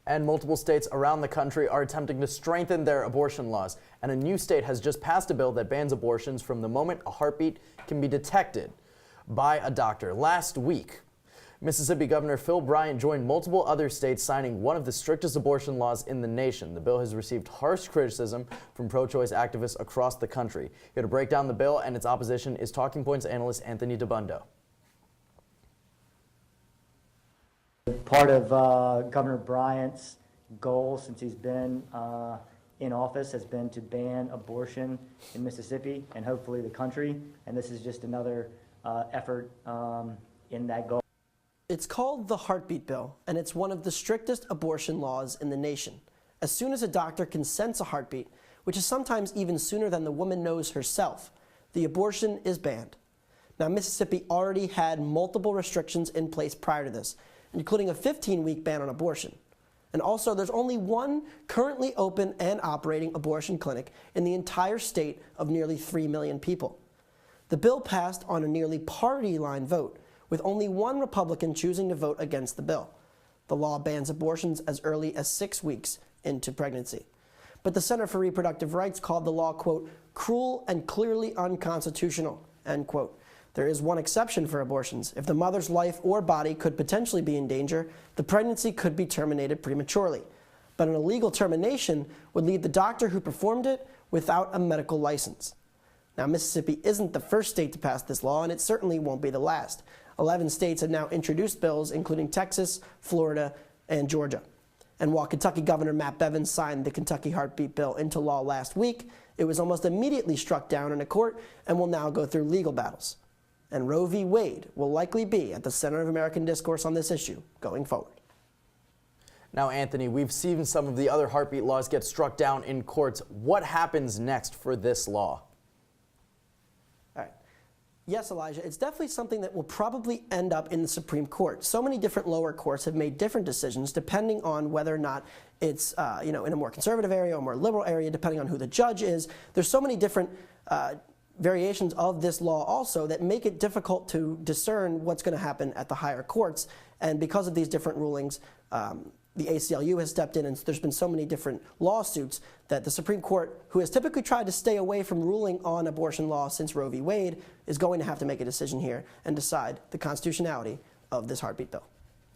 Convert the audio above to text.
And multiple states around the country are attempting to strengthen their abortion laws. And a new state has just passed a bill that bans abortions from the moment a heartbeat can be detected by a doctor. Last week, Mississippi Governor Phil Bryant joined multiple other states signing one of the strictest abortion laws in the nation. The bill has received harsh criticism from pro-choice activists across the country. Here to break down the bill and its opposition is Talking Points analyst Anthony Dabbundo. Part of Governor Bryant's goal since he's been in office has been to ban abortion in Mississippi and hopefully the country, and this is just another effort in that goal. It's called the Heartbeat Bill, and it's one of the strictest abortion laws in the nation. As soon as a doctor can sense a heartbeat, which is sometimes even sooner than the woman knows herself, the abortion is banned. Now, Mississippi already had multiple restrictions in place prior to this, including a 15-week ban on abortion. And also, there's only one currently open and operating abortion clinic in the entire state of nearly 3 million people. The bill passed on a nearly party line vote, with only one Republican choosing to vote against the bill. The law bans abortions as early as 6 weeks into pregnancy. But the Center for Reproductive Rights called the law, quote, cruel and clearly unconstitutional, end quote. There is one exception for abortions. If the mother's life or body could potentially be in danger, the pregnancy could be terminated prematurely. But an illegal termination would leave the doctor who performed it without a medical license. Now, Mississippi isn't the first state to pass this law, and it certainly won't be the last. 11 states have now introduced bills, including Texas, Florida, and Georgia. And while Kentucky Governor Matt Bevin signed the Kentucky Heartbeat Bill into law last week, it was almost immediately struck down in a court and will now go through legal battles. And Roe v. Wade will likely be at the center of American discourse on this issue going forward. Now, Anthony, we've seen some of the other heartbeat laws get struck down in courts. What happens next for this law? Yes, Elijah, it's definitely something that will probably end up in the Supreme Court. So many different lower courts have made different decisions depending on whether or not it's in a more conservative area or more liberal area, depending on who the judge is. There's so many different variations of this law also that make it difficult to discern what's going to happen at the higher courts. And because of these different rulings, the ACLU has stepped in, and there's been so many different lawsuits that the Supreme Court, who has typically tried to stay away from ruling on abortion law since Roe v. Wade, is going to have to make a decision here and decide the constitutionality of this heartbeat bill.